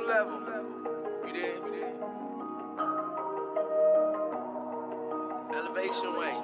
level. You did. Elevation way.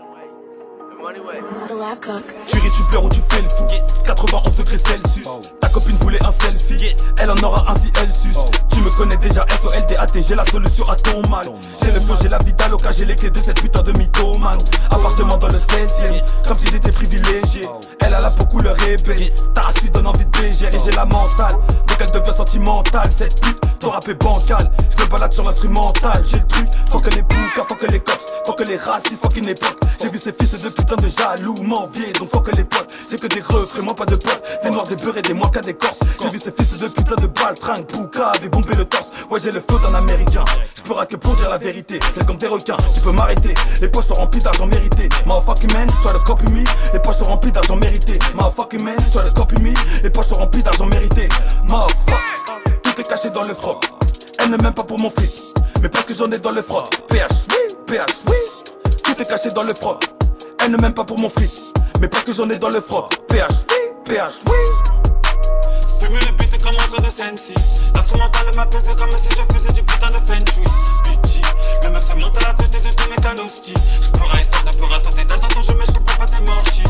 The money way. The lab cook. Tu ris, tu pleures ou tu fais le fou. 91 degrés Celsius. Ta copine voulait un selfie. Elle en aura un si elle suce. Tu me connais déjà, SOLDAT, j'ai la solution à ton mal. J'ai le flow, j'ai la vie d'Aloca, j'ai les clés de cette putain de mythomane. Appartement dans le 16ème, comme si j'étais privilégié. Elle a la peau couleur ébé. Ta race lui donne envie de bégérer, j'ai la mentale. Dès qu'elle devient sentimentale, cette pute, ton rap est bancal. Je me balade sur l'instrumental, j'ai le truc. Faut que les boucas, faut que les cops, faut que les racistes, faut qu'une époque. J'ai vu ces fils de putain de jaloux m'envier, donc faut que les potes. J'ai que des refrains, moi pas de potes. Des noirs, des beurrés, des moins qu'à des corses. J'ai vu ces fils de putain de baltringues, boucas, des bombés le torse. Ouais, j'ai le flow d'un américain. Je pourrais que pour dire la vérité, c'est comme des requins, tu peux m'arrêter. Les poches sont remplies d'argent mérité. Motherfucking man, try to copy me. Les poches sont remplies d'argent mérité. Motherfucking man, try to copy me. Les poches sont remplies d'argent mérité. Motherfuck, tout est caché dans le froc. Elle ne m'aime pas pour mon fric, mais parce que j'en ai dans le froc. PH, oui, PH, oui. Tout est caché dans le froc. Elle ne m'aime pas pour mon fric, mais parce que j'en ai dans le froc. PH, oui, PH, oui. Fume le beat comme un jeu de Sensi. L'instrumental m'a pesé comme si je faisais du putain de feng shui. Bitchy, le meuf se monte à la tête de tous mes canosti. J'pourrais histoire de peur à tenter d'attendre, je comprends pas tes manchis.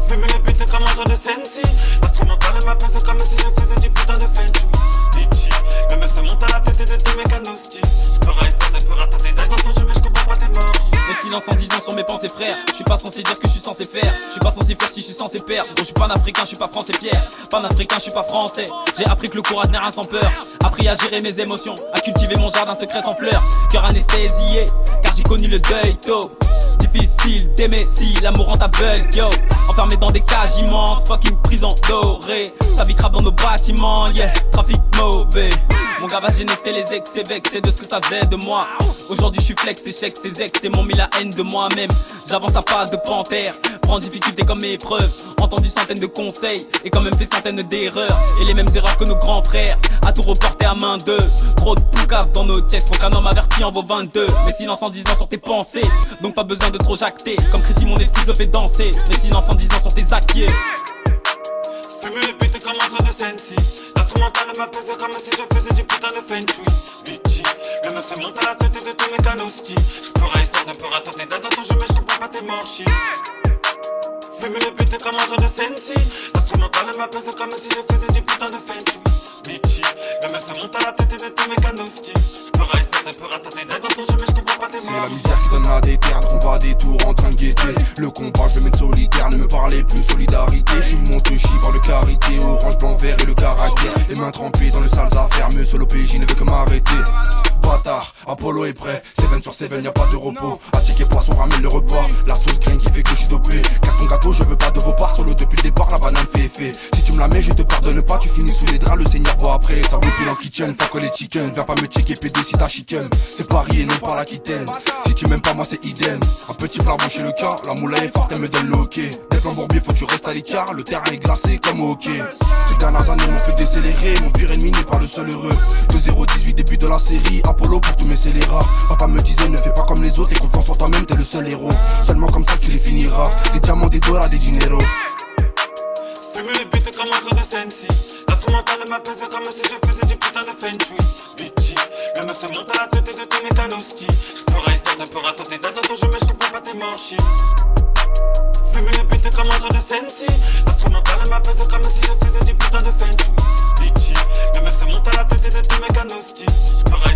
Fume le beat comme un jeu de Sensi. L'instrumental m'a pesé comme si je faisais du putain de feng shui. Bitchy, le meuf se monte à la tête de tous mes canosti. J'pourrais histoire de peur à tenter d'attendre, je comprends pas tes manchis. Le silence en disant sur mes pensées frères. Je suis pas censé dire ce que je suis censé faire. Je suis pas censé faire si je suis censé perdre. Donc je suis pas africain, je suis pas français Pierre. Pas africain, je suis pas français. J'ai appris que le courage n'est rien sans peur. Appris à gérer mes émotions, à cultiver mon jardin secret sans fleurs. Cœur anesthésié, car j'ai connu le deuil tôt. Difficile d'aimer si l'amour rend ta belle, yo. Enfermé dans des cages immenses, fucking prison dorée. Ça vit crabe dans nos bâtiments, yeah, trafic mauvais. Mon gavage j'ai nexté les excès, vexé de ce que ça faisait de moi. Aujourd'hui je suis flex, échec, ces excès m'ont mis la haine de moi-même. J'avance à pas de panthère, prends difficulté comme épreuve. Entendu centaines de conseils, et quand même fait centaines d'erreurs. Et les mêmes erreurs que nos grands frères, à tout reporter à main d'eux. Trop de poucave dans nos chests, faut qu'un homme averti en vaut 22. Mais silence en disant sur tes pensées, donc pas besoin de trop jacter. Comme Chrissy mon esprit le fait danser, mais silence en disant sur tes acquiers. Fume le beat comme un jeu de Sensi. L'instrumental m'a pesé comme si je faisais du putain de feng shui. Bitchy, le meuf se monte à la tête de tous mes canosti. J'pourrais histoire de peur à tenter d'attendre, je comprends pas tes manchis. Fume le beat comme un jeu de Sensi. L'instrumental m'a pesé comme si je faisais du putain de feng shui. Bitchy, le meuf se monte à la tête de tous mes canosti. J'pourrais histoire de peur à tenter d'attendre, je comprends pas tes manchis. C'est la misère qui donne la déterre, combat des tours en train de guetter. Le combat je vais mettre solitaire, ne me parlez plus solidarité. Je suis monte par le carité, orange, blanc, vert et le caractère. Les mains trempées dans le sales affaires, me seul au PJ ne veut que m'arrêter. Bâtard, Apollo est prêt, 7 sur 7, y'a pas de repos. À ticket poisson ramène le repas, la sauce graine qui fait que je suis dopé. Carton gâteau, je veux pas de vos parts, solo depuis le départ, la banane fait effet. Si tu me la mets, je te pardonne pas, tu finis sous les draps, le seigneur voit après. Ça whip en kitchen, fuck les chicken, viens pas me checker PD si t'as chicken. C'est Paris et non pas l'Aquitaine, si tu m'aimes pas moi c'est idem. Un petit plat chez le cas, la moula est forte, elle me donne le hockey. Des plans bourbiers, faut que tu restes à l'écart, le terrain est glacé comme au hockey. Ces dernières années m'ont fait décélérer, mon pire ennemi n'est pas le seul heureux. 2-0-18 début de la série, Apollo pour tous mes scélérats. Papa me disait ne fais pas comme les autres et confiance en toi-même, t'es le seul héros. Seulement comme ça tu les finiras, des diamants, des dollars, des dinero. Fume le beat comme un jeu de Sensi. L'instrumental m'a pesé comme si je faisais du putain de feng shui. Bitchy, le meuf se monte à la tête de tous mes canosti. J'pourrais histoire de peur à tenter d'attendre, je comprends pas tes manchis. Fume le beat comme un jeu de Sensi. L'instrumental m'a pesé comme si je faisais du putain de feng shui. Bitchy, le meuf se monte à la tête de tous mes canosti. J'pourrais